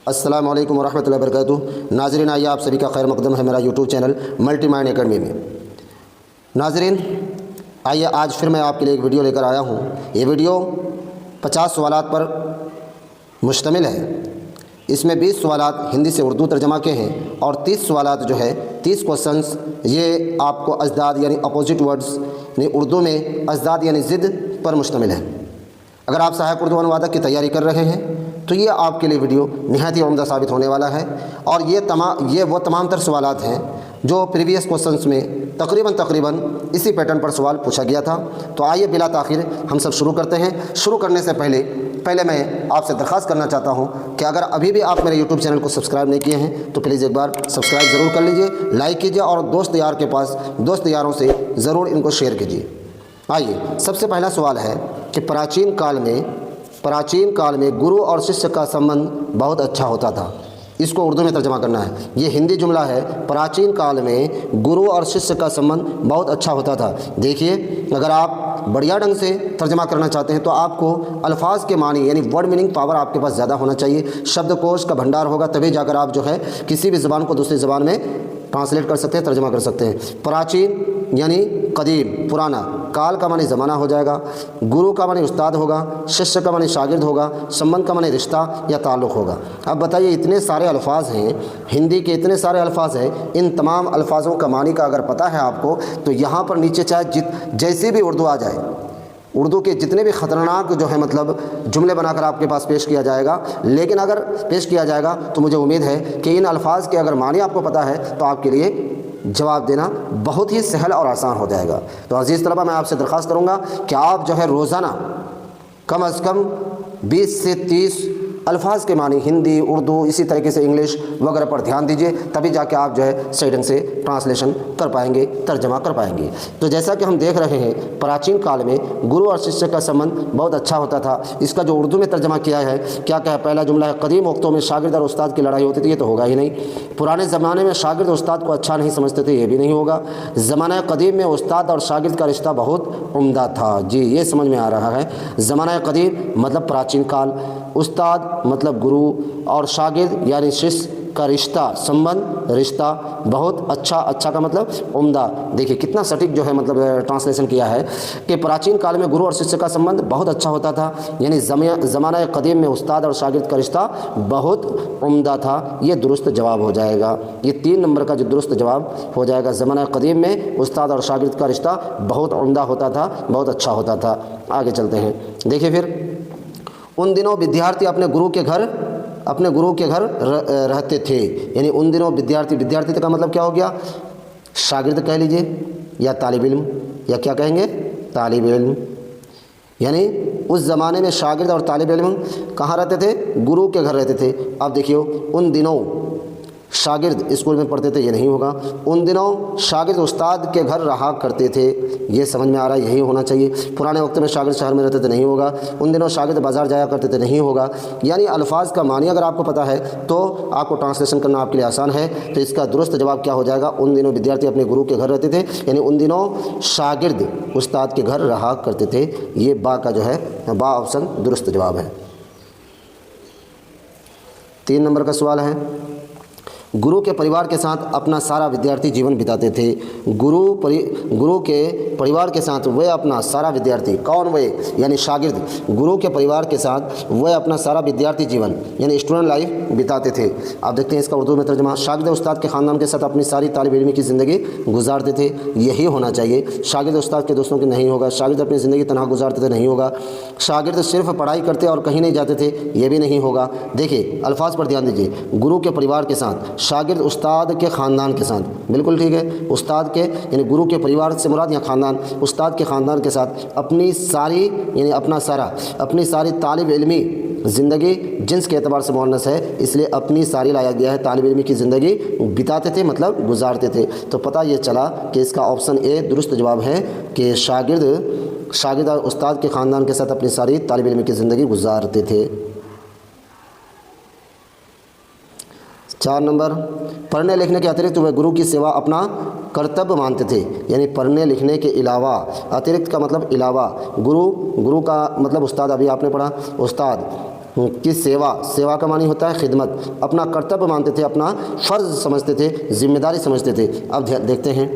अस्सलाम वालेकुम वरहमतुल्लाहि वबरकातुहू। नाज़रीन, आइए आप सभी का खैर मकदम है मेरा YouTube channel multi mind academy में। नाज़रीन, आइए आज फिर मैं आपके लिए एक वीडियो लेकर आया हूँ। ये वीडियो 50 सवालात पर मुश्तमिल है। इसमें 20 सवालात हिंदी से उर्दू तर्जमा के हैं और 30 सवालात जो है 30 क्वेश्चंस ये आपको अजदाद यानी अपोजिट वर्ड्स यानी उर्दू में अजदाद यानी ज़िद पर मुश्तमिल है। अगर आप सहायक उर्दू अनुवादक की तैयारी कर रहे हैं तो ये आपके लिए वीडियो निहायत ही उम्दा साबित होने वाला है। और ये वो तमाम तर सवालात हैं जो प्रीवियस क्वेश्चंस में तकरीबन इसी पैटर्न पर सवाल पूछा गया था। तो आइए बिला ताख़िर हम सब शुरू करते हैं। शुरू करने से पहले मैं आपसे दरख्वास्त करना चाहता हूं कि अगर अभी भी आप मेरे यूट्यूब चैनल को सब्सक्राइब नहीं किए हैं तो प्लीज़ एक बार सब्सक्राइब ज़रूर कर लीजिए, लाइक कीजिए और दोस्त यारों से ज़रूर इनको शेयर कीजिए। आइए, सबसे पहला सवाल है कि प्राचीन काल में गुरु और शिष्य का संबंध बहुत अच्छा होता था। इसको उर्दू में तर्जमा करना है। ये हिंदी जुमला है, प्राचीन काल में गुरु और शिष्य का संबंध बहुत अच्छा होता था। देखिए, अगर आप बढ़िया ढंग से तर्जमा करना चाहते हैं तो आपको अल्फाज के मानी यानी वर्ड मीनिंग पावर आपके पास ज़्यादा होना चाहिए। शब्दकोश का भंडार होगा, तभी जाकर आप जो है किसी भी ज़बान को दूसरी ज़बान में ट्रांसलेट कर सकते हैं, तर्जमा कर सकते हैं। प्राचीन यानी कदीम, पुराना। काल का मानी ज़माना हो जाएगा। गुरु का मानी उस्ताद होगा। शिष्य का मानी शागिर्द होगा। संबंध का मानी रिश्ता या ताल्लुक़ होगा। अब बताइए, इतने सारे अल्फाज हैं, हिंदी के इतने सारे अल्फाज हैं, इन तमाम अल्फाजों का मानी का अगर पता है आपको तो यहाँ पर नीचे चाहे जैसी भी उर्दू आ जाए, उर्दू के जितने भी ख़तरनाक जो है मतलब जुमले बनाकर आपके पास पेश किया जाएगा, लेकिन अगर पेश किया जाएगा तो मुझे उम्मीद है कि इन अल्फाज के अगर मानी आपको पता है तो आपके लिए जवाब देना बहुत ही सहल और आसान हो जाएगा। तो अज़ीज़ तलबा, मैं आपसे दरख्वास्त करूँगा कि आप जो है रोज़ाना कम अज़ कम 20 से 30 अल्फाज के मानी हिंदी, उर्दू, इसी तरीके से इंग्लिश वगैरह पर ध्यान दीजिए, तभी जाके आप जो है सही ढंग से ट्रांसलेशन कर पाएंगे, तर्जमा कर पाएंगे। तो जैसा कि हम देख रहे हैं, प्राचीन काल में गुरु और शिष्य का संबंध बहुत अच्छा होता था। इसका जो उर्दू में तर्जमा किया है, क्या है? पहला जुमला है, कदीम वक्तों में शागिर्द और उस्ताद की लड़ाई होती थी। ये तो होगा ही नहीं। पुराने ज़माने में शागिर्द उस्ताद को अच्छा नहीं समझते थे, ये भी नहीं होगा। ज़माना कदीम में उस्ताद और शागिर्द का रिश्ता बहुत उम्दा था। जी, ये समझ में आ रहा है। ज़माना कदीम मतलब प्राचीन काल, उस्ताद मतलब गुरु और शागिर्द यानी शिष्य का रिश्ता, संबंध, रिश्ता बहुत अच्छा का मतलब उम्दा। देखिए कितना सटीक जो है मतलब ट्रांसलेशन किया है कि प्राचीन काल में गुरु और शिष्य का संबंध बहुत अच्छा होता था, यानी ज़माना कदीम में उस्ताद और शागिर्द का रिश्ता बहुत उम्दा था। ये दुरुस्त जवाब हो जाएगा। ये 3 नंबर का जो दुरुस्त जवाब हो जाएगा। ज़माना कदीम में उस्ताद और शागिर्द का रिश्ता बहुत उम्दा होता था, बहुत अच्छा होता था। आगे चलते हैं। देखिए फिर, उन दिनों विद्यार्थी अपने गुरु के घर रहते थे। यानी उन दिनों विद्यार्थी का मतलब क्या हो गया? शागिर्द कह लीजिए या तालिब इल्म, या क्या कहेंगे? तालिब इल्म। यानी उस ज़माने में शागिर्द और तालिब इल्म कहाँ रहते थे? गुरु के घर रहते थे। अब देखिए, उन दिनों शागिर्द स्कूल में पढ़ते थे, ये नहीं होगा। उन दिनों शागिर्द उस्ताद के घर रहा करते थे, ये समझ में आ रहा है, यही होना चाहिए। पुराने वक्त में शागिर्द शहर में रहते थे, नहीं होगा। उन दिनों शागिर्द बाज़ार जाया करते थे, नहीं होगा। यानी अल्फाज का मानी अगर आपको पता है तो आपको ट्रांसलेशन करना आपके लिए आसान है। तो इसका दुरुस्त जवाब क्या हो जाएगा? उन दिनों विद्यार्थी अपने गुरु के घर रहते थे, यानी उन दिनों शागिर्द उस्ताद के घर रहा करते थे। ये बा का जो है, बा ऑप्शन दुरुस्त जवाब है। 3 नंबर का सवाल है, गुरु के परिवार के साथ अपना सारा विद्यार्थी जीवन बिताते थे। गुरु के परिवार के साथ वे अपना सारा विद्यार्थी, कौन वे? यानी शागिर्द गुरु के परिवार के साथ वे अपना सारा विद्यार्थी जीवन यानी स्टूडेंट लाइफ बिताते थे। आप देखते हैं इसका उर्दू में तर्जुमा, शागिर्द उस्ताद के ख़ानदान के साथ अपनी सारी तालिब इल्मी की ज़िंदगी गुजारते थे। यही होना चाहिए। शागिर्द उस्ताद के दोस्तों के नहीं होगा। शागिर्द अपनी ज़िंदगी तनहा गुजारते थे, नहीं होगा। शागिर्द सिर्फ पढ़ाई करते और कहीं नहीं जाते थे, ये भी नहीं होगा। देखिए अल्फाज पर ध्यान दीजिए। गुरु के परिवार के साथ, शागिर्द उस्ताद के ख़ानदान के साथ, बिल्कुल ठीक है। उस्ताद के यानी गुरु के परिवार से मुराद या ख़ानदान, उस्ताद के ख़ानदान के साथ अपनी सारी यानी अपनी सारी तालिब इल्मी ज़िंदगी जिन्स के एतबार से मुअन्नस है, इसलिए अपनी सारी लाया गया है। तालिब इल्मी की ज़िंदगी बिताते थे मतलब गुजारते थे। तो पता ये चला कि इसका ऑप्शन ए दुरुस्त जवाब है कि शागिर्द और उस्ताद के ख़ानदान के साथ अपनी सारी तालिब इल्मी की ज़िंदगी गुजारते थे। 4 नंबर, पढ़ने लिखने के अतिरिक्त वह गुरु की सेवा अपना कर्तव्य मानते थे। यानी पढ़ने लिखने के अलावा, अतिरिक्त का मतलब अलावा, गुरु का मतलब उस्ताद, अभी आपने पढ़ा उस्ताद, की सेवा, सेवा का मानी होता है खिदमत, अपना कर्तव्य मानते थे, अपना फ़र्ज़ समझते थे, जिम्मेदारी समझते थे। अब देखते हैं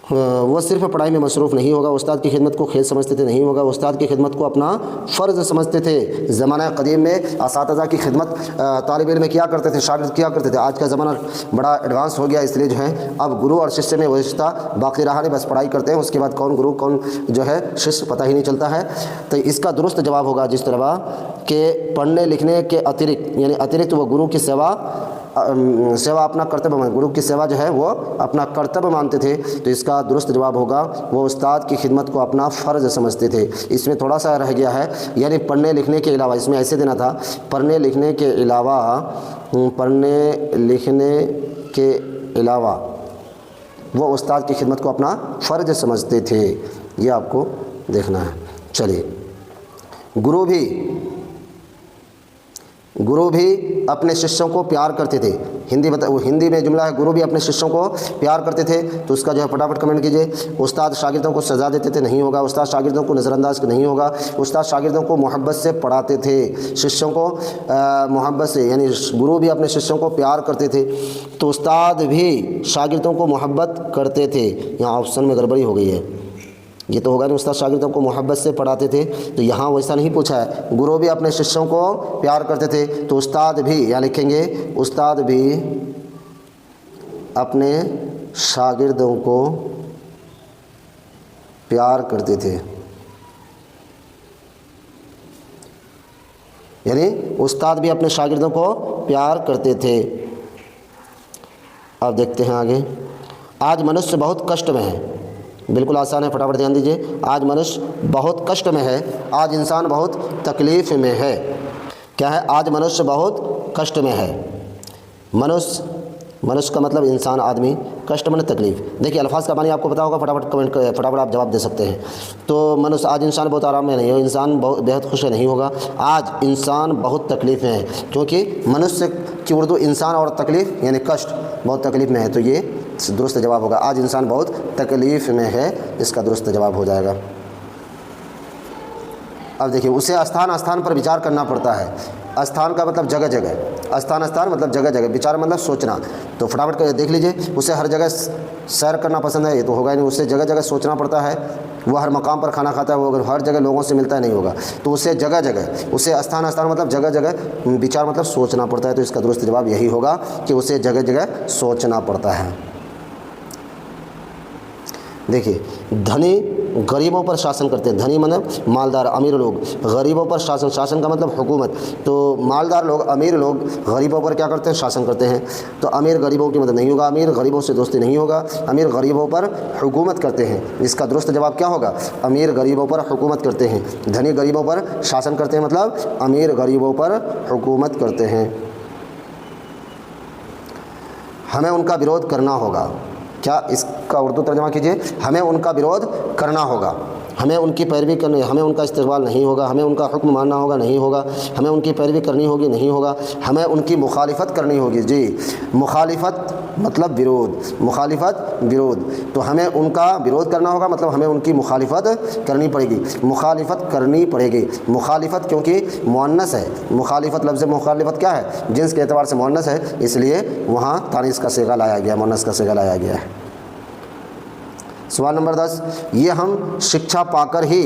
वो सिर्फ पढ़ाई में मसरूफ़ नहीं होगा, उस्ताद की खिदमत को खेल समझते थे, नहीं होगा, उस्ताद की खिदमत को अपना फ़र्ज़ समझते थे। ज़माना कदीम में असातिज़ा की खिदमत तालिब इल्म में किया करते थे, शागिर्द किया करते थे। आज का ज़माना बड़ा एडवांस हो गया, इसलिए जो है अब गुरु और शिष्य में वो रिश्ता बाकी रहा नहीं, बस पढ़ाई करते हैं, उसके बाद कौन गुरु कौन जो है शिष्य पता ही नहीं चलता है। तो इसका दुरुस्त जवाब होगा जिस तरह के पढ़ने लिखने के अतिरिक्त, यानी अतिरिक्त वो गुरु की सेवा अपना कर्तव्य मान, गुरु की सेवा जो है वो अपना कर्तव्य मानते थे। तो इसका दुरुस्त जवाब होगा वो उस्ताद की खिदमत को अपना फ़र्ज़ समझते थे। इसमें थोड़ा सा रह गया है, यानी पढ़ने लिखने के अलावा, इसमें ऐसे देना था पढ़ने लिखने के अलावा, पढ़ने लिखने के अलावा वो उस्ताद की खिदमत को अपना फ़र्ज़ समझते थे। ये आपको देखना है। चलिए, गुरु भी अपने शिष्यों को प्यार करते थे। हिंदी में जुमला है, गुरु भी अपने शिष्यों को प्यार करते थे। तो उसका जो है फटाफट कमेंट कीजिए। उस्ताद शागिर्दों को सज़ा देते थे, नहीं होगा। उस्ताद शागिर्दों को नज़रअंदाज नहीं होगा। उस्ताद शागिर्दों को मोहब्बत से पढ़ाते थे, शिष्यों को मोहब्बत से, यानी गुरु भी अपने शिष्यों को प्यार करते थे, तो उस्ताद भी शागिर्दों को मोहब्बत करते थे। यहाँ ऑप्शन में गड़बड़ी हो गई है, ये तो होगा नहीं, उस्ताद शागिर्दों को मोहब्बत से पढ़ाते थे, तो यहाँ वैसा नहीं पूछा है। गुरु भी अपने शिष्यों को प्यार करते थे, तो उस्ताद भी, यहाँ लिखेंगे उस्ताद भी अपने शागिर्दों को प्यार करते थे, यानी उस्ताद भी अपने शागिर्दों को प्यार करते थे। अब देखते हैं आगे। आज मनुष्य बहुत कष्ट में है, बिल्कुल आसान है, फटाफट ध्यान दीजिए। आज मनुष्य बहुत कष्ट में है, आज इंसान बहुत तकलीफ़ में है। क्या है? आज मनुष्य बहुत कष्ट में है। मनुष्य का मतलब इंसान, आदमी, कष्ट में तकलीफ़। देखिए अल्फाज का मानी आपको पता होगा, फटाफट आप जवाब दे सकते हैं। तो मनुष्य, आज इंसान बहुत आराम में नहीं हो, इंसान बहुत बेहद खुश नहीं होगा, आज इंसान बहुत तकलीफ़ में है। क्योंकि मनुष्य की उर्दू इंसान और तकलीफ़ यानी कष्ट, बहुत तकलीफ़ में है, तो ये दुरुस्त जवाब होगा। आज इंसान बहुत तकलीफ़ में है, इसका दुरुस्त जवाब हो जाएगा। अब देखिए, उसे स्थान पर विचार करना पड़ता है। स्थान का मतलब जगह जगह, स्थान मतलब जगह जगह, विचार मतलब सोचना। तो फटाफट कर देख लीजिए, उसे हर जगह सैर करना पसंद है, ये तो होगा ही नहीं। उसे जगह जगह सोचना पड़ता है, वो हर मकाम पर खाना खाता है, वो अगर हर जगह लोगों से मिलता है, नहीं होगा। तो उसे जगह जगह, उसे स्थान मतलब जगह जगह, विचार मतलब सोचना पड़ता है। तो इसका दुरुस्त जवाब यही होगा कि उसे जगह जगह सोचना पड़ता है। देखिए, धनी गरीबों पर शासन करते हैं। धनी मतलब मालदार, अमीर लोग, गरीबों पर शासन का मतलब हुकूमत। तो मालदार लोग, अमीर लोग गरीबों पर क्या करते हैं? शासन करते हैं। तो अमीर गरीबों की मदद नहीं होगा, अमीर गरीबों से दोस्ती नहीं होगा, अमीर गरीबों पर हुकूमत करते हैं। इसका दुरुस्त जवाब क्या होगा? अमीर गरीबों पर हुकूमत करते हैं। धनी गरीबों पर शासन करते हैं, मतलब अमीर गरीबों पर हुकूमत करते हैं। हमें उनका विरोध करना होगा। क्या? इसका उर्दू तर्जमा कीजिए। हमें उनका विरोध करना होगा, हमें उनकी पैरवी करनी, हमें उनका इस्तेमाल नहीं होगा, हमें उनका हुक्म मानना होगा, नहीं होगा, हमें उनकी पैरवी करनी होगी, नहीं होगा, हमें उनकी मुखालिफत करनी होगी। जी, मुखालिफत मतलब विरोध, मुखालिफत विरोध। तो हमें उनका विरोध करना होगा, मतलब हमें उनकी मुखालिफत करनी पड़ेगी, मुखालिफत करनी पड़ेगी। मुखालिफत क्योंकि मुअन्नस है, मुखालिफत लफ्ज़ मुखालिफत क्या है? जिन्स के एतबार से मुअन्नस है, इसलिए वहाँ तानीस का सिगा लाया गया, मुअन्नस का सिगा लाया गया है। सवाल नंबर 10, ये हम शिक्षा पाकर ही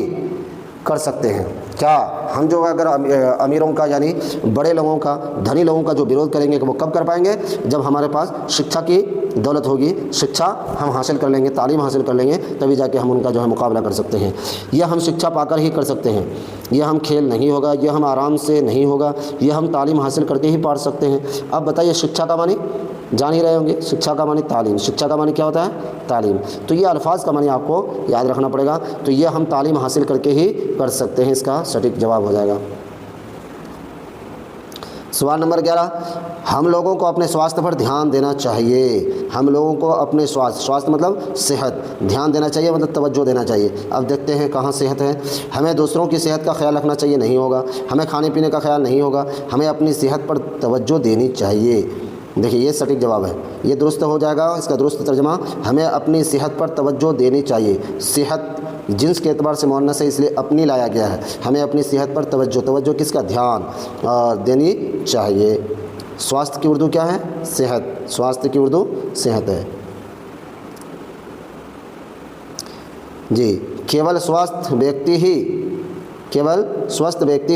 कर सकते हैं। क्या हम जो अगर अमीरों का, यानी बड़े लोगों का, धनी लोगों का जो विरोध करेंगे, वो कब कर पाएंगे? जब हमारे पास शिक्षा की दौलत होगी, शिक्षा हम हासिल कर लेंगे, तालीम हासिल कर लेंगे, तभी जाके हम उनका जो है मुकाबला कर सकते हैं। यह हम शिक्षा पाकर ही कर सकते हैं। यह हम खेल नहीं होगा, यह हम आराम से नहीं होगा, यह हम तालीम हासिल करके ही पढ़ सकते हैं। अब बताइए, शिक्षा का मानी जान ही रहे होंगे, शिक्षा का मानी तालीम। शिक्षा का मानी क्या होता है? तालीम। तो ये अल्फाज का मानी आपको याद रखना पड़ेगा। तो ये हम तालीम हासिल करके ही कर सकते हैं, इसका सटीक जवाब हो जाएगा। सवाल नंबर 11, हम लोगों को अपने स्वास्थ्य पर ध्यान देना चाहिए। हम लोगों को अपने स्वास्थ्य मतलब सेहत, ध्यान देना चाहिए मतलब तवज्जो देना चाहिए। अब देखते हैं कहाँ सेहत है। हमें दूसरों की सेहत का ख्याल रखना चाहिए, नहीं होगा। हमें खाने पीने का ख्याल नहीं होगा, हमें अपनी सेहत पर तवज्जो देनी चाहिए। देखिए, ये सटीक जवाब है, ये दुरुस्त हो जाएगा। इसका दुरुस्त तर्जमा, हमें अपनी सेहत पर तवज्जो देनी चाहिए। सेहत जिन्स के एतबार से मुअन्नस है इसलिए अपनी लाया गया है। हमें अपनी सेहत पर तवज्जो किसका, ध्यान देनी चाहिए। स्वास्थ्य की उर्दू क्या है, सेहत। स्वास्थ्य की उर्दू सेहत है जी। केवल स्वस्थ व्यक्ति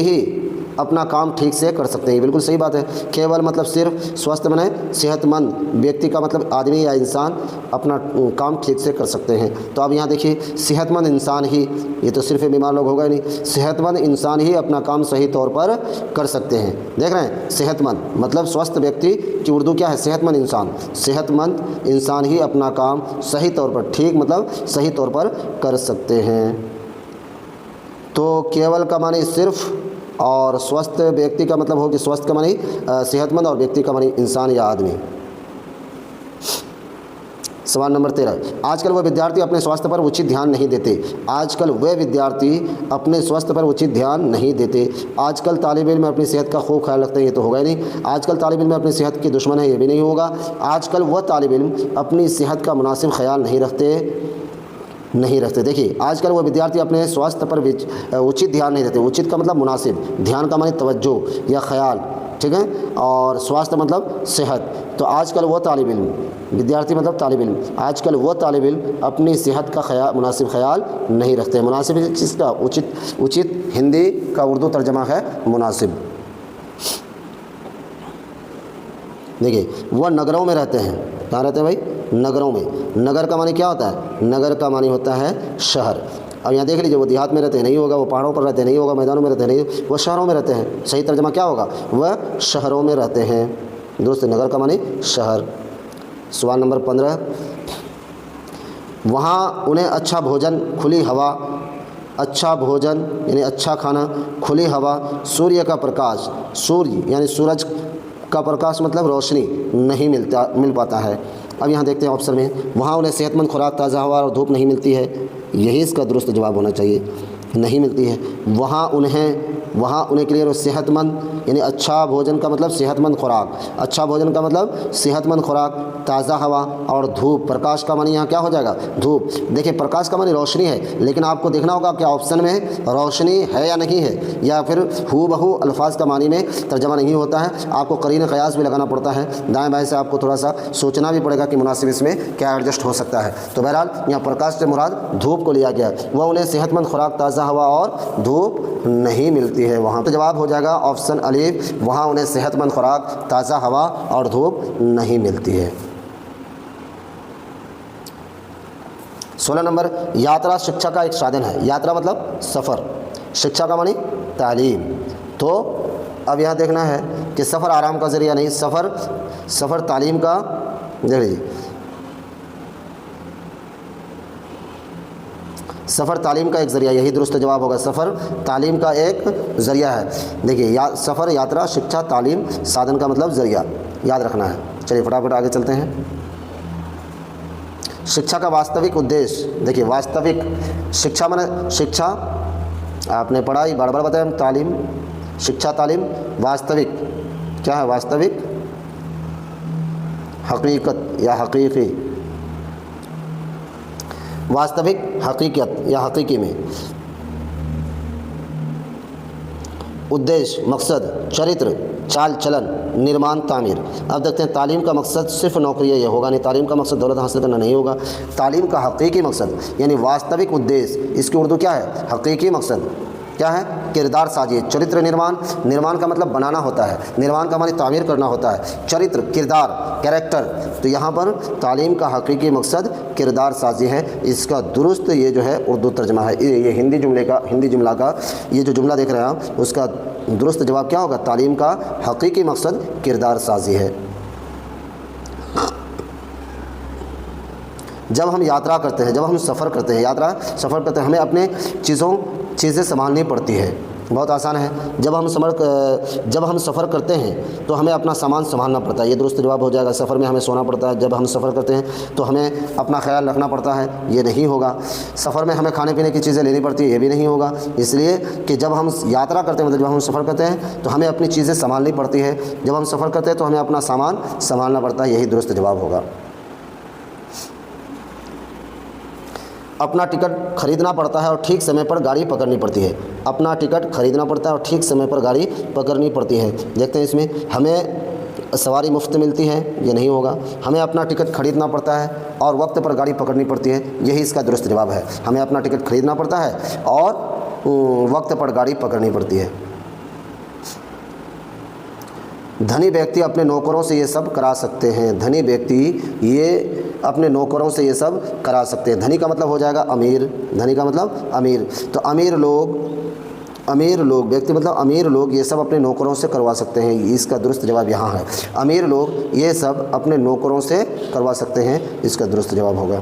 ही अपना काम ठीक से कर सकते हैं। बिल्कुल सही बात है। केवल मतलब सिर्फ, स्वस्थ बने सेहतमंद व्यक्ति का मतलब आदमी या इंसान अपना काम ठीक से कर सकते हैं। तो अब यहाँ देखिए, सेहतमंद इंसान ही, ये तो सिर्फ बीमार लोग होगा ही नहीं, सेहतमंद इंसान ही अपना काम सही तौर पर कर सकते हैं। देख रहे हैं, सेहतमंद मतलब स्वस्थ व्यक्ति की उर्दू क्या है, सेहतमंद इंसान। सेहतमंद इंसान ही अपना काम सही तौर पर, ठीक मतलब सही तौर पर कर सकते हैं। तो केवल का माने सिर्फ, और स्वस्थ व्यक्ति का मतलब हो कि स्वस्थ का मानी सेहतमंद, और व्यक्ति का मानी इंसान या आदमी। सवाल नंबर 13, आजकल वह विद्यार्थी अपने स्वास्थ्य पर उचित ध्यान नहीं देते। आजकल वह विद्यार्थी अपने स्वास्थ्य पर उचित ध्यान नहीं देते। आजकल तालिब इल्म अपनी सेहत का खूब ख्याल रखते हैं, ये तो होगा ही नहीं। आजकल तालिब इल्म अपनी सेहत के दुश्मन है, ये भी नहीं होगा। आजकल वह तालिब इल्म अपनी सेहत का मुनासिब ख्याल नहीं रखते। देखिए, आजकल वो विद्यार्थी अपने स्वास्थ्य पर उचित ध्यान नहीं देते। उचित का मतलब मुनासिब, ध्यान का माने तवज्जो या ख्याल, ठीक है, और स्वास्थ्य मतलब सेहत। तो आजकल वो तालिब इल्म, विद्यार्थी मतलब तालिब इल्म, आजकल वो तालिब इल्म अपनी सेहत का मुनासिब ख्याल नहीं रखते। मुनासिब इसका उचित हिंदी का उर्दू तर्जमा है मुनासिब। देखिए, वह नगरों में रहते हैं। कहाँ रहते हैं भाई, नगरों में। नगर का मानी क्या होता है, नगर का मानी होता है शहर। अब यहाँ देख लीजिए, वो देहात में रहते हैं, नहीं होगा। वो पहाड़ों पर रहते हैं, नहीं होगा। मैदानों में रहते हैं, नहीं। वो शहरों में रहते हैं, सही तर्जमा क्या होगा, वह शहरों में रहते हैं। दोस्त, नगर का मानी शहर। सवाल नंबर 15, वहाँ उन्हें अच्छा भोजन, खुली हवा, अच्छा भोजन यानी अच्छा खाना, खुली हवा, सूर्य का प्रकाश, सूर्य यानी सूरज का प्रकाश मतलब रोशनी नहीं मिल पाता है। अब यहाँ देखते हैं ऑप्शन में, वहाँ उन्हें सेहतमंद खुराक, ताज़ा हवा और धूप नहीं मिलती है। यही इसका दुरुस्त जवाब होना चाहिए, नहीं मिलती है। वहाँ उन्हें क्लियर हो, सेहतमंद यानी अच्छा भोजन का मतलब सेहतमंद खुराक, अच्छा भोजन का मतलब सेहतमंद खुराक, ताज़ा हवा और धूप। प्रकाश का मानी यहाँ क्या हो जाएगा, धूप। देखिए, प्रकाश का मानी रोशनी है, लेकिन आपको देखना होगा कि ऑप्शन में रोशनी है या नहीं है, या फिर हूबहू अल्फाज का मानी में तर्जमा नहीं होता है। आपको करीन क़यास भी लगाना पड़ता है, दाएँ बाएँ से आपको थोड़ा सा सोचना भी पड़ेगा कि मुनासिब इसमें क्या एडजस्ट हो सकता है। तो बहरहाल यहाँ प्रकाश से मुराद धूप को लिया गया। वह उन्हें सेहतमंद खुराक, ताज़ा हवा और धूप नहीं मिलती है वहाँ। तो जवाब हो जाएगा ऑप्शन अलीफ, वहाँ उन्हें सेहतमंद खुराक, ताज़ा हवा और धूप नहीं मिलती है। 16 नंबर, यात्रा शिक्षा का एक साधन है। यात्रा मतलब सफ़र, शिक्षा का मानी तालीम। तो अब यहाँ देखना है कि सफ़र आराम का ज़रिया नहीं, सफ़र तालीम का, देख लीजिए, सफ़र तालीम का एक ज़रिया, यही दुरुस्त जवाब होगा। सफ़र तालीम का एक ज़रिया है। देखिए, सफ़र, यात्रा, शिक्षा, तालीम, साधन का मतलब ज़रिया, याद रखना है। चलिए फटाफट आगे चलते हैं। शिक्षा का वास्तविक उद्देश्य, देखिए, वास्तविक शिक्षा माने शिक्षा, आपने पढ़ाई बार बार बताया, तालीम, शिक्षा, तालीम, वास्तविक क्या है, वास्तविक, हकीकत या हकीकी, वास्तविक, हकीकत या हकीकी में। उद्देश्य, मकसद, चरित्र, चाल चलन, निर्माण, तामीर। अब देखते हैं, तालीम का मकसद सिर्फ नौकरी ये होगा नहीं, तालीम का मकसद दौलत हासिल करना नहीं होगा। तालीम का हकीकी मकसद यानी वास्तविक उद्देश्य, इसकी उर्दू क्या है, हकीकी मकसद क्या है, किरदार साजी, चरित्र निर्माण। निर्माण का मतलब बनाना होता है, निर्माण का मानी तामीर करना होता है, चरित्र, किरदार, कैरेक्टर। तो यहाँ पर तालीम का हकीकी मकसद किरदार साजी है। इसका दुरुस्त ये जो है उर्दू तर्जमा है। ये हिंदी जुमला का ये जो जुमला देख रहे हैं आप, उसका दुरुस्त जवाब क्या होगा, तालीम का हकीकी मकसद किरदार साजी है। जब हम यात्रा करते हैं, जब हम सफ़र करते हैं, सफ़र करते हैं, हमें अपने चीज़ें संभालनी पड़ती है। बहुत आसान है। जब हम सफ़र करते हैं तो हमें अपना सामान संभालना पड़ता है, ये दुरुस्त जवाब हो जाएगा। सफ़र में हमें सोना पड़ता है, जब हम सफ़र करते हैं तो हमें अपना ख्याल रखना पड़ता है, ये नहीं होगा। सफ़र में हमें खाने पीने की चीज़ें लेनी पड़ती है, ये भी नहीं होगा। इसलिए कि जब हम यात्रा करते हैं, मतलब जब हम सफ़र करते हैं तो हमें अपनी चीज़ें संभालनी पड़ती है। जब हम सफ़र करते हैं तो हमें अपना सामान संभालना पड़ता है, यही दुरुस्त जवाब होगा। अपना टिकट खरीदना पड़ता है और ठीक समय पर गाड़ी पकड़नी पड़ती है। अपना टिकट खरीदना पड़ता है और ठीक समय पर गाड़ी पकड़नी पड़ती है। देखते हैं इसमें, हमें सवारी मुफ्त मिलती है, ये नहीं होगा। हमें अपना टिकट खरीदना पड़ता है और वक्त पर गाड़ी पकड़नी पड़ती है, यही इसका दुरुस्त जवाब है। हमें अपना टिकट खरीदना पड़ता है और वक्त पर गाड़ी पकड़नी पड़ती है। धनी व्यक्ति अपने नौकरों से ये सब करा सकते हैं। धनी व्यक्ति ये अपने नौकरों से ये सब करा सकते हैं। धनी का मतलब हो जाएगा अमीर, धनी का मतलब अमीर। तो अमीर लोग व्यक्ति मतलब अमीर लोग ये सब अपने नौकरों से करवा सकते हैं, इसका दुरुस्त जवाब यहाँ है। अमीर लोग ये सब अपने नौकरों से करवा सकते हैं, इसका दुरुस्त जवाब होगा।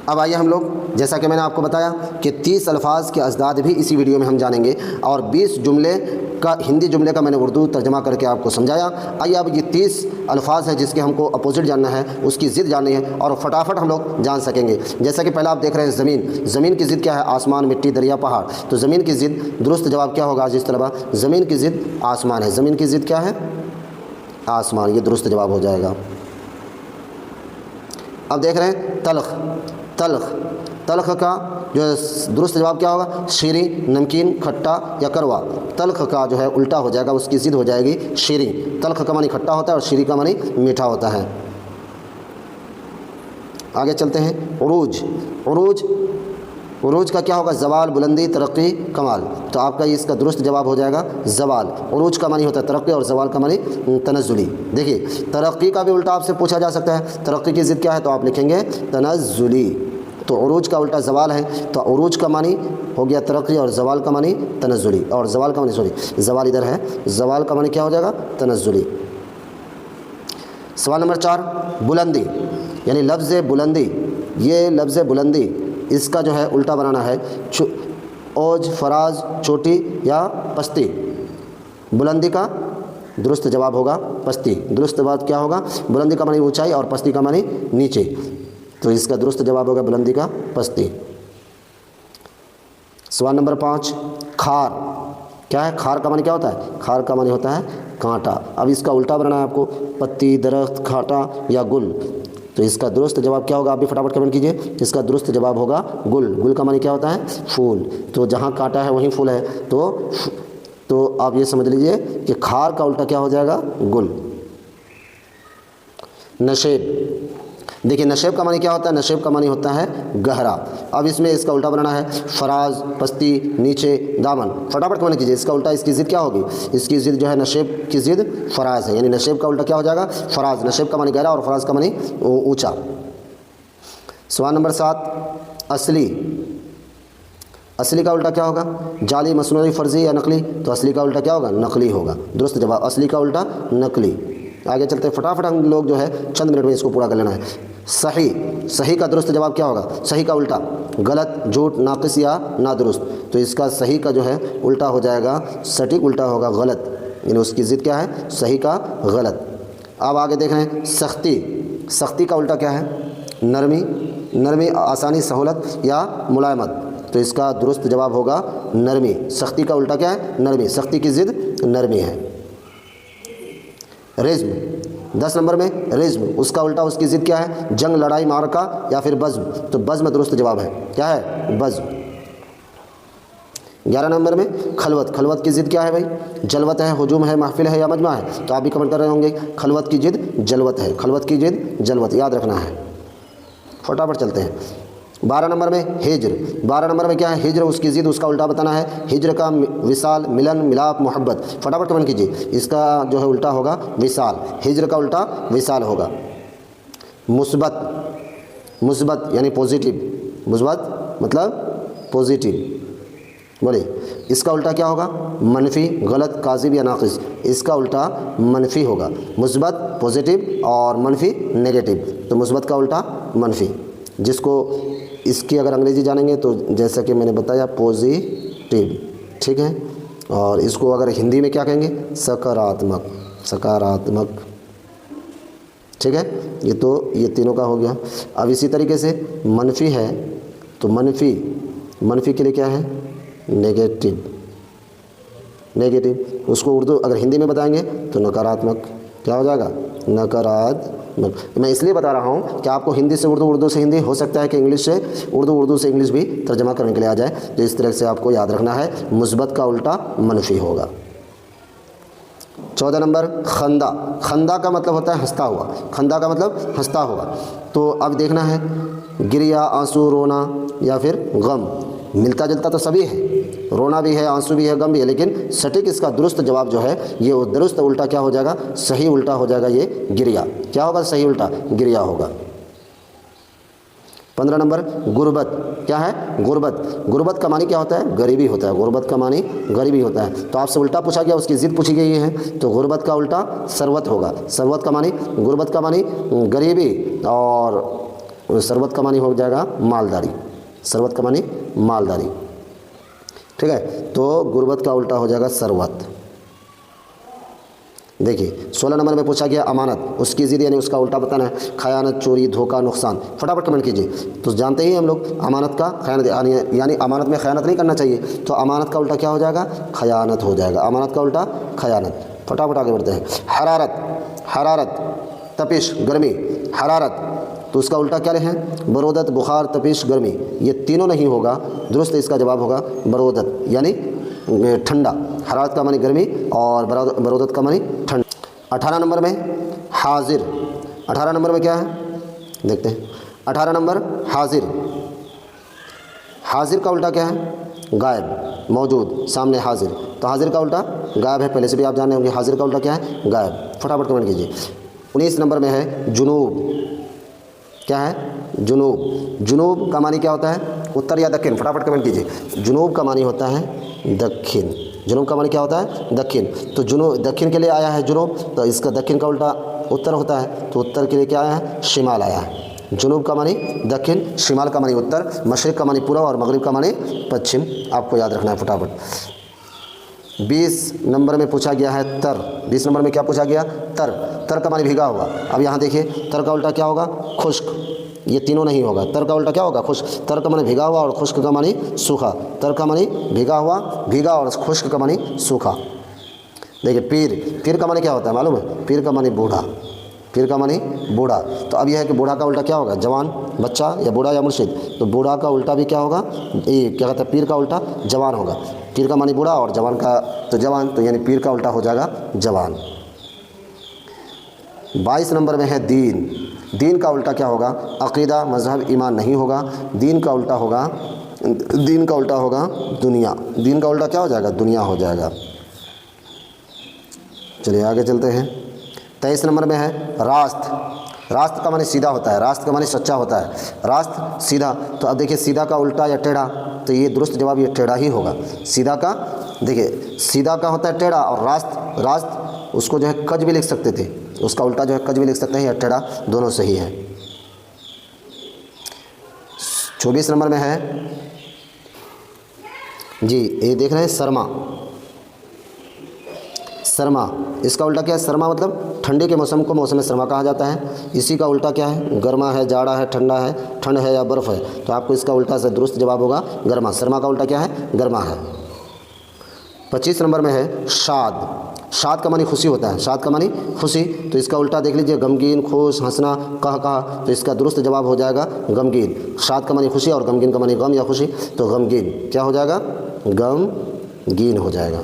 अब आइए हम लोग, जैसा कि मैंने आपको बताया कि 30 अल्फाज के अजदाद भी इसी वीडियो में हम जानेंगे और 20 जुमले का हिंदी जुमले का मैंने उर्दू तर्जमा करके आपको समझाया। आइए अब ये 30 अल्फाज हैं जिसके हमको अपोजिट जानना है, उसकी ज़िद जाननी है और फटाफट हम लोग जान सकेंगे। जैसा कि पहले आप देख रहे हैं ज़मीन, ज़मीन की ज़िद क्या है? आसमान, मिट्टी, दरिया, पहाड़। तो ज़मीन की ज़िद दुरुस्त जवाब क्या होगा अज़ीज़ तलबा? ज़मीन की ज़िद आसमान है। ज़मीन की ज़िद क्या है? आसमान, ये दुरुस्त जवाब हो जाएगा। अब देख रहे हैं तल्ख, तल्ख का जो है दुरुस्त जवाब क्या होगा? शीरी, नमकीन, खट्टा या कड़वा। तल्ख का जो है उल्टा हो जाएगा, उसकी ज़िद हो जाएगी शीरी। तल्ख का मानी खट्टा होता है और शीरी का मानी मीठा होता है। आगे चलते हैं। उरूज का क्या होगा? ज़वाल, बुलंदी, तरक्की, कमाल। तो आपका इसका दुरुस्त जवाब हो जाएगा ज़वाल। उरूज का मानी होता है तरक्की और ज़वाल का मानी तनज़्ज़ुली। देखिए तरक्की का भी उल्टा आपसे पूछा जा सकता है, तरक्की की ज़िद क्या है? तो आप लिखेंगे तनज़्ज़ुली। तो उरूज का उल्टा ज़वाल है, तो उरूज का मानी हो गया तरक्की और ज़वाल का मानी तनज़्ज़ुली। और ज़वाल का मानी ज़वाल इधर है, ज़वाल का मानी क्या हो जाएगा? तनज़्ज़ुली। सवाल नंबर 4, बुलंदी यानी लफ्ज़ बुलंदी। ये लफ्ज़ बुलंदी इसका जो है उल्टा बनाना है, ओज, फराज, चोटी या पस्ती। बुलंदी का दुरुस्त जवाब होगा पस्ती। दुरुस्त जवाब क्या होगा? बुलंदी का मानी ऊंचाई और पस्ती का मानी नीचे। तो इसका दुरुस्त जवाब होगा बुलंदी का पस्ती। सवाल नंबर 5, खार क्या है? खार का मानी क्या होता है? खार का मानी होता है कांटा। अब इसका उल्टा बनाना है आपको, पत्ती, दरख्त, कांटा या गुल। तो इसका दुरुस्त जवाब क्या होगा? आप भी फटाफट कमेंट कीजिए। इसका दुरुस्त जवाब होगा गुल। गुल का मानी क्या होता है? फूल। तो जहाँ कांटा है वहीं फूल है, तो आप ये समझ लीजिए कि खार का उल्टा क्या हो जाएगा? गुल। नशेब, देखिए नशेब का मानी क्या होता है? नशेब का मानी होता है गहरा। अब इसमें इसका उल्टा बनाना है, फराज, पस्ती, नीचे, दामन। फटाफट कमेंट कीजिए। इसका उल्टा, इसकी ज़िद क्या होगी? इसकी ज़िद जो है नशेब की ज़िद फराज है, यानी नशेब का उल्टा क्या हो जाएगा? फराज। नशेब का मानी गहरा और फराज का मानी ऊंचा। सवाल नंबर 7, असली। असली का उल्टा क्या होगा? जाली, मसनूई, फर्जी या नकली। तो असली का उल्टा क्या होगा? नकली होगा। दुरुस्त जवाब असली का उल्टा नकली। आगे चलते हैं, फटाफट हम लोग जो है चंद मिनट में इसको पूरा कर लेना है। सही, सही का दुरुस्त जवाब क्या होगा? सही का उल्टा गलत, झूठ, नाक़िस या नादुरुस्त। तो इसका सही का जो है उल्टा हो जाएगा, सटीक उल्टा होगा गलत, यानी उसकी ज़िद क्या है? सही का गलत। अब आगे देख रहे हैं सख्ती। सख्ती का उल्टा क्या है? नरमी, नरमी, आसानी, सहूलत या मुलायमत। तो इसका दुरुस्त जवाब होगा नरमी। सख्ती का उल्टा क्या है? नरमी। सख्ती की ज़िद नरमी है। रिज़्म, 10 नंबर में रिज़्म, उसका उल्टा, उसकी ज़िद क्या है? जंग, लड़ाई, मारका या फिर बज़्म। तो बज़्म दुरुस्त जवाब है। क्या है? बज़्म। 11 नंबर में खलवत। खलवत की ज़िद क्या है भाई? जलवत है, हुजूम है, महफिल है या मजमा है। तो आप भी कमेंट कर रहे होंगे खलवत की ज़िद जलवत है। खलवत की ज़िद जलवत, याद रखना है। फटाफट चलते हैं। 12 नंबर में हिज्र। 12 नंबर में क्या है? हिज्र, उसकी ज़िद, उसका उल्टा बताना है। हिज्र का विसाल, मिलन, मिलाप, मोहब्बत। फटाफट कमेंट कीजिए। इसका जो है उल्टा होगा विसाल। हिज्र का उल्टा विसाल होगा। मुस्बत, मुस्बत यानी पॉजिटिव। मुस्बत मतलब पॉजिटिव। बोलिए इसका उल्टा क्या होगा? मनफी, गलत, काज़िब या नाक़िस। इसका उल्टा मनफी होगा। मुस्बत पॉजिटिव और मनफी नेगेटिव। तो मुस्बत का उल्टा मनफी। जिसको इसकी अगर अंग्रेज़ी जानेंगे तो जैसा कि मैंने बताया पॉजिटिव, ठीक है। और इसको अगर हिंदी में क्या कहेंगे? सकारात्मक, सकारात्मक, ठीक है। ये तीनों का हो गया। अब इसी तरीके से मनफी है तो मनफी, मनफी के लिए क्या है? Negative, negative. उसको उर्दू अगर हिंदी में बताएंगे तो नकारात्मक। क्या हो जाएगा? नकारात्मक। मैं इसलिए बता रहा हूँ कि आपको हिंदी से उर्दू, उर्दू से हिंदी, हो सकता है कि इंग्लिश से उर्दू, उर्दू से इंग्लिश भी तर्जमा करने के लिए आ जाए। तो इस तरह से आपको याद रखना है, मुस्बत का उल्टा मनफी होगा। 14 नंबर खंदा। खंदा का मतलब होता है हंसता हुआ, खंदा का मतलब हंसता हुआ। तो अब देखना है गिरिया, आंसू, रोना या फिर गम, मिलता जुलता तो सभी है, रोना भी है, आंसू भी है, गम भी है, लेकिन सटीक इसका दुरुस्त जवाब जो है ये दुरुस्त उल्टा क्या हो जाएगा, सही उल्टा हो जाएगा ये गिरिया। क्या होगा, सही उल्टा गिरिया होगा। 15 नंबर गुर्बत। क्या है, गुर्बत। गुर्बत का मानी क्या होता है, गरीबी होता है। गुर्बत का मानी गरीबी होता है। तो आपसे उल्टा पूछा गया, उसकी जिद पूछी गई है, तो गुर्बत का उल्टा सरवत होगा। सरवत का मानी, गुर्बत का मानी गरीबी, और सरवत का मानी हो जाएगा मालदारी। सरवत का मानी मालदारी, ठीक है। तो गुर्बत का उल्टा हो जाएगा सरवत। देखिए 16 नंबर में पूछा गया अमानत, उसकी जिद यानी उसका उल्टा बताना है। खयानत, चोरी, धोखा, नुकसान। फटाफट कमेंट कीजिए। तो जानते ही हम लोग अमानत का खयानत यानी अमानत में खयानत नहीं करना चाहिए, तो अमानत का उल्टा क्या हो जाएगा, खयानत हो जाएगा। अमानत का उल्टा खयानत। फटाफट आगे बढ़ते हैं। हरारत। हरारत तपिश, गर्मी। हरारत तो उसका उल्टा क्या है, बरोदत, बुखार, तपिश, गर्मी। ये तीनों नहीं होगा, दुरुस्त इसका जवाब होगा बरोदत यानी ठंडा। हरारत का मानी गर्मी और बरोदत का मानी ठंड। 18 नंबर में हाजिर। 18 नंबर में क्या है, देखते हैं। 18 नंबर हाजिर। हाजिर का उल्टा क्या है, गायब, मौजूद, सामने हाजिर। तो हाजिर का उल्टा गायब है, पहले से भी आप जाने होंगे। हाजिर का उल्टा क्या है, गायब। फटाफट कमेंट कीजिए। 19 नंबर में है जुनूब। क्या है, जुनूब। जुनूब का मानी क्या होता है, उत्तर या दक्षिण। फटाफट कमेंट कीजिए। जुनूब का मानी होता है दक्षिण। जुनूब का मानी क्या होता है, दक्षिण। तो जुनूब दक्षिण के लिए आया है जुनूब, तो इसका दक्षिण का उल्टा उत्तर होता है, तो उत्तर के लिए क्या आया है, शिमाल आया है। जुनूब का मानी दक्षिण, शिमाल का मानी उत्तर, मशरिक़ का मानी पूर्व और मगरिब का मानी पश्चिम। आपको याद रखना है फटाफट। 20 नंबर में पूछा गया है तर। 20 नंबर में क्या पूछा गया, तर। तर का मानी भीगा हुआ। अब यहाँ देखिए, तर का उल्टा क्या होगा, खुश्क। ये तीनों नहीं होगा। तर का उल्टा क्या होगा, खुश्क। तर का मानी भीगा हुआ और खुश्क का मानी सूखा। तर का मानी भीगा हुआ, भीगा, और खुश्क का मानी सूखा। देखिए पीर। पीर का मानी क्या होता है मालूम है, पीर का मानी बूढ़ा। पीर का मानी बूढ़ा। तो अब यह है कि बूढ़ा का उल्टा क्या होगा, जवान, बच्चा, या बूढ़ा या मुर्शिद। तो बूढ़ा का उल्टा भी क्या होगा, ये क्या कहता है, पीर का उल्टा जवान होगा। पीर का मानी बूढ़ा और जवान का तो जवान, तो यानी पीर का उल्टा हो जाएगा जवान। 22 नंबर में है दीन। दीन का उल्टा क्या होगा, अक़ीदा, मज़हब, ईमान नहीं होगा। दीन का उल्टा होगा, दीन का उल्टा होगा दुनिया। दीन का उल्टा क्या हो जाएगा, दुनिया हो जाएगा। चलिए आगे चलते हैं। 23 नंबर में है रास्त। रास्त का माने सीधा होता है, रास्त का माने सच्चा होता है। रास्त सीधा। तो अब देखिए सीधा का उल्टा या टेढ़ा, तो ये दुरुस्त जवाब ये टेढ़ा ही होगा। सीधा का, देखिए सीधा का होता है टेढ़ा, और रास्त, रास्त उसको जो है कज भी लिख सकते थे, उसका उल्टा जो है कज भी लिख सकते हैं, या टेढ़ा, दोनों सही है। 24 नंबर में है जी, ये देख रहे हैं सरमा। सरमा, इसका उल्टा क्या है, सरमा मतलब ठंडी के मौसम को मौसम सरमा कहा जाता है। इसी का उल्टा क्या है, गर्मा है, जाड़ा है, ठंडा है, ठंड है या बर्फ़ है। तो आपको इसका उल्टा से दुरुस्त जवाब होगा गर्मा। सरमा का उल्टा क्या है, गर्मा है। 25 नंबर में है शाद। शाद का मानी खुशी होता है, शाद का मानी खुशी। तो इसका उल्टा देख लीजिए, गमगीन, खुश, हंसना, कहा। तो इसका दुरुस्त जवाब हो जाएगा गमगीन। शाद का मानी खुशी और गमगीन का मानी गम या खुशी, तो गमगीन क्या हो जाएगा, गमगीन हो जाएगा।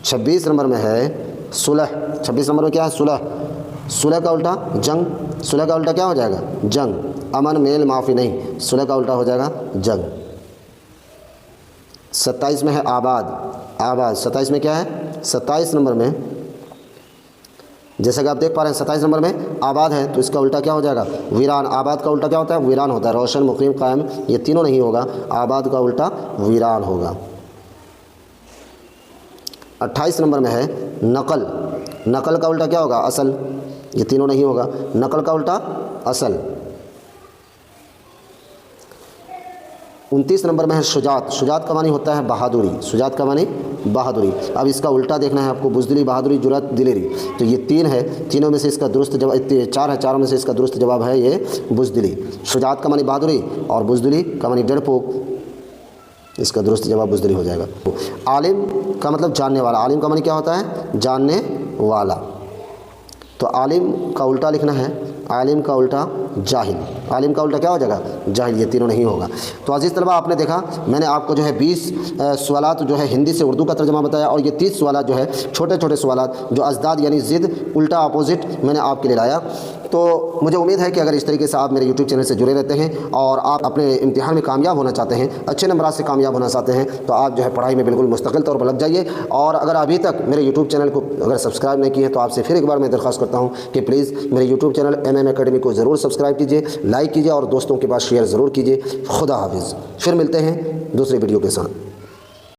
26 नंबर में है सुलह। 26 नंबर में क्या है, सुलह। सुलह का उल्टा जंग। सुलह का उल्टा क्या हो जाएगा, जंग। अमन, मेल, माफ़ी नहीं। सुलह का उल्टा हो जाएगा जंग। 27 में है आबाद। आबाद 27 में क्या है, 27 नंबर में जैसा कि आप देख पा रहे हैं 27 नंबर में आबाद है, तो इसका उल्टा क्या हो जाएगा, वीरान। आबाद का उल्टा क्या होता है, वीरान होता है। रोशन, मुकीम, कायम, ये तीनों नहीं होगा, आबाद का उल्टा वीरान होगा। 28 नंबर में है नकल। नकल का उल्टा क्या होगा, असल। ये तीनों नहीं होगा, नकल का उल्टा असल। 29 नंबर में है शुजात। शुजात का मानी होता है बहादुरी। शुजात का मानी बहादुरी। अब इसका उल्टा देखना है आपको, बुज़दिली, बहादुरी, जुरत, दिलेरी। तो ये 3 है, तीनों में से इसका दुरुस्त जवाब 4 है, चारों में से इसका दुरुस्त जवाब है ये बुज़दिली। शुजात का मानी बहादुरी और बुज़दिली का मानी डरपोक, इसका दुरुस्त जवाब बुज़दिली हो जाएगा। आलिम का मतलब जानने वाला। आलिम का मानी क्या होता है, जानने वाला। तो आलिम का उल्टा लिखना है, आलिम का उल्टा जाहिल, आलिम का उल्टा क्या हो जाएगा, जाहिल, ये तीनों नहीं होगा। तो अजीज़ तलबा, आपने देखा मैंने आपको जो है 20 सवालात जो है हिंदी से उर्दू का तर्जमा बताया, और ये 30 सवालात जो है छोटे छोटे सवालात जो अजदाद यानी ज़िद उल्टा अपोजिट मैंने आपके लिए लाया। तो मुझे उम्मीद है कि अगर इस तरीके से आप मेरे यूट्यूब चैनल से जुड़े रहते हैं और आप अपने इम्तिहान में कामयाब होना चाहते हैं, अच्छे नंबरात से कामयाब होना चाहते हैं, तो आप जो है पढ़ाई में बिल्कुल मुस्तकिल तौर पर लग जाइए। और अगर अभी तक मेरे यूट्यूब चैनल को अगर सब्सक्राइब नहीं किए हैं तो आपसे फिर एक बार मैं दरख्वास्त करता हूँ कि प्लीज़ मेरे यूट्यूब चैनल MM अकेडमी को ज़रूर सब्सक्राइब कीजिए, लाइक कीजिए और दोस्तों के पास शेयर ज़रूर कीजिए। खुदा हाफिज़। फिर मिलते हैं दूसरे वीडियो के साथ।